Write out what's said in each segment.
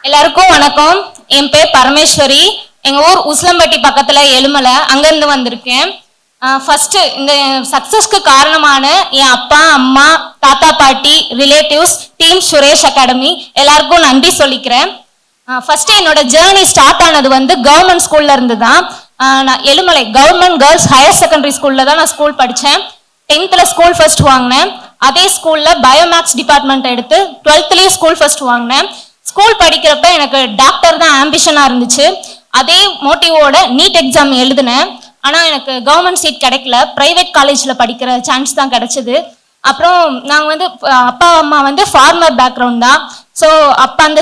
எல்லாருக்கும் வணக்கம். என் பேர் பரமேஸ்வரி. எங்க ஊர் உஸ்லம்பட்டி பக்கத்துல எலுமலை, அங்கிருந்து வந்திருக்கேன். ஃபர்ஸ்ட் இந்த சக்சஸ்க்கு காரணமான என் அப்பா, அம்மா, தாத்தா, பாட்டி, ரிலேட்டிவ்ஸ், டீம் சுரேஷ் அகாடமி எல்லாருக்கும் நன்றி சொல்லிக்கிறேன். ஃபர்ஸ்ட் என்னோட ஜேர்னி ஸ்டார்ட் ஆனது கவர்மெண்ட் ஸ்கூல்ல இருந்து தான். நான் Elumalai government girls higher secondary ஸ்கூல்ல தான் நான் ஸ்கூல் படித்தேன். 10th ஸ்கூல் ஃபர்ஸ்ட் வாங்கினேன். அதே ஸ்கூல்ல பயோமேக்ஸ் டிபார்ட்மெண்ட் எடுத்து 12th ஸ்கூல் ஃபர்ஸ்ட் வாங்கினேன். ஸ்கூல் படிக்கிறப்ப எனக்கு டாக்டர் தான் ஆம்பிஷனா இருந்துச்சு. அதே மோட்டிவோட நீட் எக்ஸாம் எழுதினேன். ஆனா எனக்கு கவர்மெண்ட் சீட் கிடைக்கல. பிரைவேட் காலேஜ்ல படிக்கிற சான்ஸ் தான் கிடைச்சது. அப்புறம் நாங்கள் அப்பா அம்மா ஃபார்மர் பேக்ரவுண்ட் தான். ஸோ அப்போ அந்த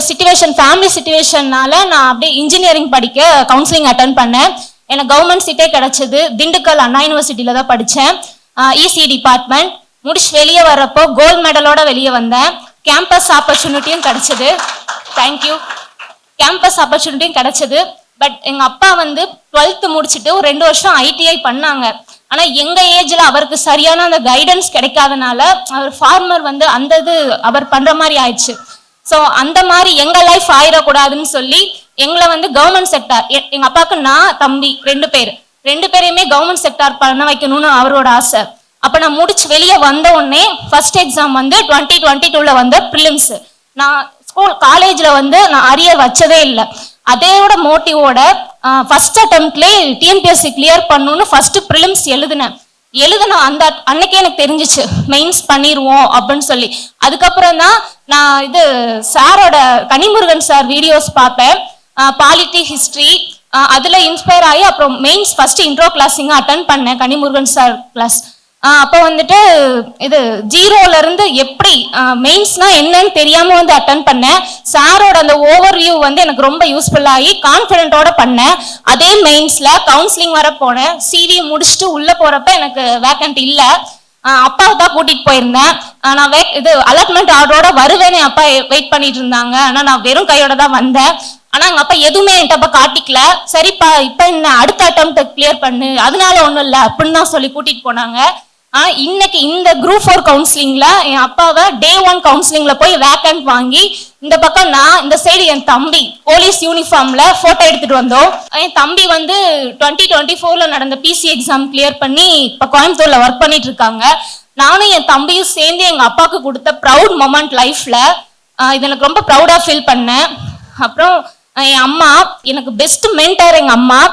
ஃபேமிலி சிச்சுவேஷன்னால நான் அப்படியே இன்ஜினியரிங் படிக்க கவுன்சிலிங் அட்டன் பண்ணேன். எனக்கு கவர்மெண்ட் சீட்டே கிடைச்சது. திண்டுக்கல் அண்ணா யூனிவர்சிட்டியில தான் படித்தேன். இசி டிபார்ட்மெண்ட் முடிச்சு வெளியே வர்றப்போ கோல்டு மெடலோட வெளியே வந்தேன். கேம்பஸ் ஆப்பர்ச்சுனிட்டியும் கிடைச்சது. தேங்க்யூ. கேம்பஸ் ஆப்பர்ச்சுனிட்டியும் கிடைச்சது. பட் எங்க அப்பா 12th முடிச்சுட்டு ஒரு 2 வருஷம் ஐடிஐ பண்ணாங்க. ஆனா எங்க ஏஜ்ல அவருக்கு சரியான அந்த கைடன்ஸ் கிடைக்காதனால அவர் ஃபார்மர் அந்த இது அவர் பண்ற மாதிரி ஆயிடுச்சு. ஸோ அந்த மாதிரி எங்க லைஃப் ஆயிடக்கூடாதுன்னு சொல்லி எங்களை கவர்மெண்ட் செக்டார், எங்க அப்பாவுக்கு நான் தம்பி 2 பேரையுமே கவர்மெண்ட் செக்டார் பண்ண வைக்கணும்னு அவரோட ஆசை. அப்ப நான் முடிச்சு வெளியே வந்த உடனே ஃபர்ஸ்ட் எக்ஸாம் 2022ல வந்த ப்ரிலிம்ஸ். நான் காலேஜ்ல நான் அரியர் வச்சதே இல்லை. அதோட மோட்டிவோட ஃபர்ஸ்ட் அட்டெம்ப்ட்லேயே டிஎன்பிஎஸ்சி கிளியர் பண்ணணும்னு ஃபர்ஸ்ட் ப்ரிலிம்ஸ் எழுதினேன். அந்த அன்னைக்கே எனக்கு தெரிஞ்சிச்சு மெயின்ஸ் பண்ணிடுவோம் அப்படின்னு சொல்லி. அதுக்கப்புறம் தான் நான் சாரோட கனிமுருகன் சார் வீடியோஸ் பார்ப்பேன், பாலிட்டி ஹிஸ்டரி, அதுல இன்ஸ்பயர் ஆகி அப்புறம் மெயின்ஸ் ஃபர்ஸ்ட் இன்ட்ரோ கிளாஸிங்க அட்டன் பண்ணேன் கனிமுருகன் சார் கிளாஸ். அப்போ ஜீரோல இருந்து எப்படி மெயின்ஸ்னா என்னன்னு தெரியாம அட்டன் பண்ணேன். சாரோட அந்த ஓவர் வியூ எனக்கு ரொம்ப யூஸ்ஃபுல் ஆகி கான்ஃபிடென்ட்டோட பண்ணேன். அதே மெயின்ஸ்ல கவுன்சிலிங் வர போனேன். சிவி முடிச்சுட்டு உள்ள போறப்ப எனக்கு வேக்கன்ட் இல்ல. அப்பாவை தான் கூட்டிட்டு போயிருந்தேன். நான் அலாட்மெண்ட் ஆர்டரோட வருவேன்னு அப்பா வெயிட் பண்ணிட்டு இருந்தாங்க. ஆனா நான் வெறும் கையோட தான் வந்தேன். ஆனா எங்க அப்பா எதுவுமே என்கிட்ட காட்டிக்கல. சரிப்பா இப்ப என்ன அடுத்த அட்டெம்ப்ட் கிளியர் பண்ணு, அதனால ஒண்ணும் இல்லை அப்படின்னு தான் சொல்லி கூட்டிட்டு போனாங்க. இன்னைக்கு இந்த குரூப் 4 கவுன்சிலிங்ல என் அப்பாவை டே 1 கவுன்சிலிங்ல போய் வேக்கன்ட் வாங்கி இந்த பக்கம் நான் இந்த சைடு என் தம்பி போலீஸ் யூனிஃபார்ம்ல போட்டோ எடுத்துட்டு வந்தோம். என் தம்பி 2024ல நடந்த பிசி எக்ஸாம் கிளியர் பண்ணி இப்ப கோயம்புத்தூர்ல ஒர்க் பண்ணிட்டு இருக்காங்க. நானும் என் தம்பியும் சேர்ந்து எங்க அப்பாவுக்கு கொடுத்த ப்ரௌட் மொமெண்ட் லைஃப்ல இது எனக்கு ரொம்ப ப்ரௌடா ஃபீல் பண்ணேன். அப்புறம் என் அம்மா எனக்கு பெஸ்ட் மென்டர். எங்க அம்மா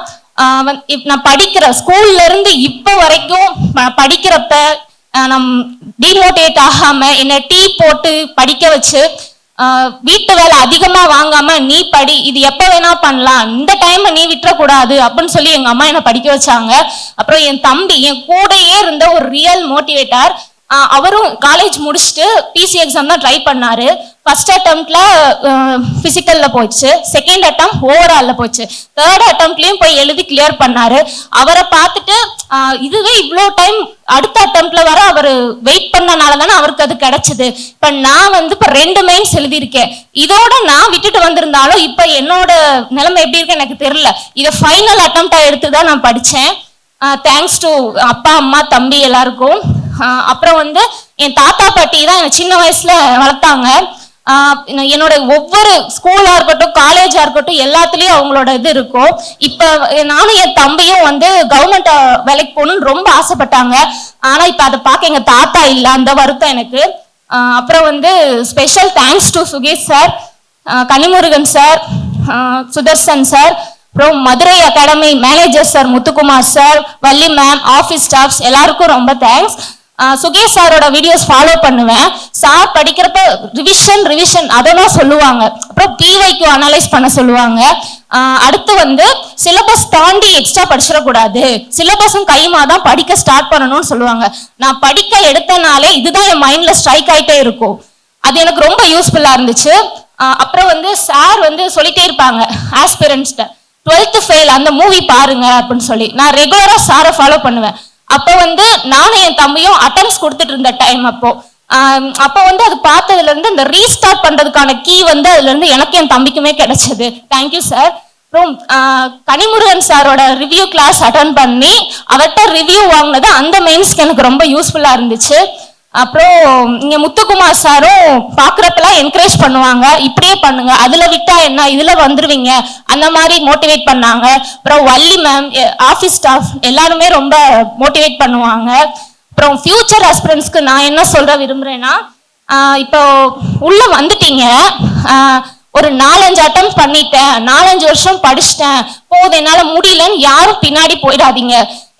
நான் படிக்கிற ஸ்கூல்ல இருந்து இப்ப வரைக்கும் படிக்கிறப்ப நம் டிமோட்டிவேட் ஆகாம என்ன டீ போட்டு படிக்க வச்சு, வீட்டு வேலை அதிகமா வாங்காம நீ படி, இது எப்ப வேணா பண்ணலாம், இந்த டைம் நீ விட்டுறக்கூடாது அப்படின்னு சொல்லி எங்க அம்மா என்ன படிக்க வச்சாங்க. அப்புறம் என் தம்பி என் கூடயே இருந்த ஒரு ரியல் மோட்டிவேட்டர். அவரும் காலேஜ் முடிச்சுட்டு பிசி எக்ஸாம் தான் ட்ரை பண்ணாரு. ஃபர்ஸ்ட் அட்டெம்ப்ட்ல பிசிக்கல்ல போச்சு, செகண்ட் அட்டெம்ப்ட் ஓவரால்ல போச்சு, தேர்ட் அட்டெம்ப்ட்லயும் போய் எழுதி கிளியர் பண்ணாரு. அவரை பார்த்துட்டு இதுவே இவ்வளோ டைம் அடுத்த அட்டெம்ப்ட்ல வர அவர் வெயிட் பண்ணனால தானே அவருக்கு அது கிடைச்சது. இப்ப நான் இப்ப 2 மெயின்ஸ் எழுதியிருக்கேன். இதோட நான் விட்டுட்டு வந்திருந்தாலும் இப்ப என்னோட நிலைமை எப்படி இருக்கு எனக்கு தெரியல. இதை ஃபைனல் அட்டெம்ப்டா எடுத்துதான் நான் படிச்சேன். தேங்க்ஸ் டு அப்பா, அம்மா, தம்பி எல்லாருக்கும். அப்புறம் என் தாத்தா பாட்டி தான் என்னை சின்ன வயசுல வளர்த்தாங்க. என்னோட ஒவ்வொரு ஸ்கூலா இருக்கட்டும் காலேஜா இருக்கட்டும் எல்லாத்துலயும் அவங்களோட இது இருக்கும். இப்ப நானும் என் தம்பியும் கவர்மெண்ட் வேலைக்கு போகணும்னு ரொம்ப ஆசைப்பட்டாங்க. ஆனா இப்ப அதை பார்க்க எங்க தாத்தா இல்ல, அந்த வருத்தம் எனக்கு. அப்புறம் special thanks to Sukesh sir, Kanimurugan sir, Sudarshan sir, அப்புறம் Madurai academy manager sir Muthukumar sir, Valli ma'am, office staffs எல்லாருக்கும் ரொம்ப தேங்க்ஸ். சுகேஷ் சாரோட வீடியோஸ் ஃபாலோ பண்ணுவேன். சார் படிக்கிறப்ப ரிவிஷன் அதெல்லாம் சொல்லுவாங்க. அப்புறம் பிவைக்கு அனலைஸ் பண்ண சொல்லுவாங்க. அடுத்து சிலபஸ் தாண்டி எக்ஸ்ட்ரா படிச்சிடக்கூடாது, சிலபஸும் கைமா தான் படிக்க ஸ்டார்ட் பண்ணணும்னு சொல்லுவாங்க. நான் படிக்க எடுத்தனாலே இதுதான் என் மைண்ட்ல ஸ்ட்ரைக் ஆயிட்டே இருக்கும். அது எனக்கு ரொம்ப யூஸ்ஃபுல்லா இருந்துச்சு. அப்புறம் சார் சொல்லிட்டே இருப்பாங்க ஆஸ்பிரன்ஸ்ட 12th ஃபெயில் அந்த மூவி பாருங்க அப்படின்னு சொல்லி. நான் ரெகுலரா சாரை ஃபாலோ பண்ணுவேன். அப்போ நானும் என் தம்பியும் அட்டென்ஸ் கொடுத்துட்டு இருந்த டைம். அப்போ அது பார்த்ததுல இருந்து இந்த ரீஸ்டார்ட் பண்றதுக்கான கீ அதுல இருந்து எனக்கு என் தம்பிக்குமே கிடைச்சது. Thank you sir. அப்புறம் கனிமுருகன் சாரோட ரிவ்யூ கிளாஸ் அட்டன் பண்ணி அவர்கிட்ட ரிவ்யூ வாங்கினது அந்த மெயின்ஸ்க்கு எனக்கு ரொம்ப யூஸ்ஃபுல்லா இருந்துச்சு. அப்புறம் இங்க முத்துக்குமார் சாரும் பாக்குறப்பெல்லாம் என்கரேஜ் பண்ணுவாங்க, இப்படியே பண்ணுங்க, அதுல விட்டா என்ன, இதுல வந்துருவீங்க, அந்த மாதிரி மோட்டிவேட் பண்ணாங்க. அப்புறம் வள்ளி மேம், ஆஃபீஸ் ஸ்டாஃப் எல்லாருமே ரொம்ப மோட்டிவேட் பண்ணுவாங்க. அப்புறம் ஃபியூச்சர் ஆஸ்பிரன்ஸ்க்கு நான் என்ன சொல்ற விரும்புறேன்னா, இப்போ உள்ள வந்துட்டீங்க, ஒரு 4-5 அட்டெம்ப்ட் பண்ணிட்டேன், 4-5 வருஷம் படிச்சுட்டேன், போதும் என்னால முடியலன்னு யாரும் பின்னாடி போயிடாதீங்க.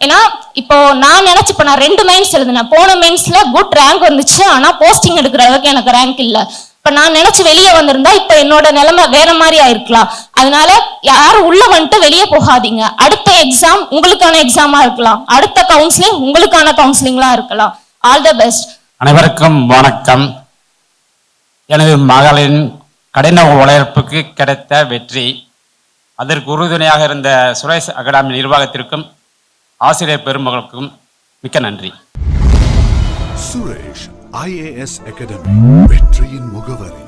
ஏன்னா இப்போ நான் நினைச்சுப்ப நான் 2 மெயின்ஸ் எழுதினேன். போன மெயின்ஸ்ல குட் ரேங்க் வந்துச்சு, ஆனா போஸ்டிங் எடுக்கிற அளவுக்கு எனக்கு ரேங்க் இல்ல. இப்ப நான் நினைச்சு வெளியே வந்திருந்தா இப்ப என்னோட நிலைமை வேற மாதிரி ஆயிருக்கலாம். அதனால யாரும் உள்ள வந்துட்டு வெளியே போகாதீங்க. அடுத்த எக்ஸாம் உங்களுக்கான எக்ஸாமா இருக்கலாம், அடுத்த கவுன்சிலிங் உங்களுக்கான கவுன்சிலிங்லா இருக்கலாம். All the best. அனைவருக்கும் வணக்கம். எனது மகளின் கடின உழைப்புக்கு கிடைத்த வெற்றி, அதற்கு உறுதுணையாக இருந்த சுரேஷ் அகாடமி நிர்வாகத்திற்கும் ஆசிரியர் பெருமக்களுக்கும் மிக்க நன்றி. சுரேஷ் IAS அகாடமி, வெற்றியின் முகவரி.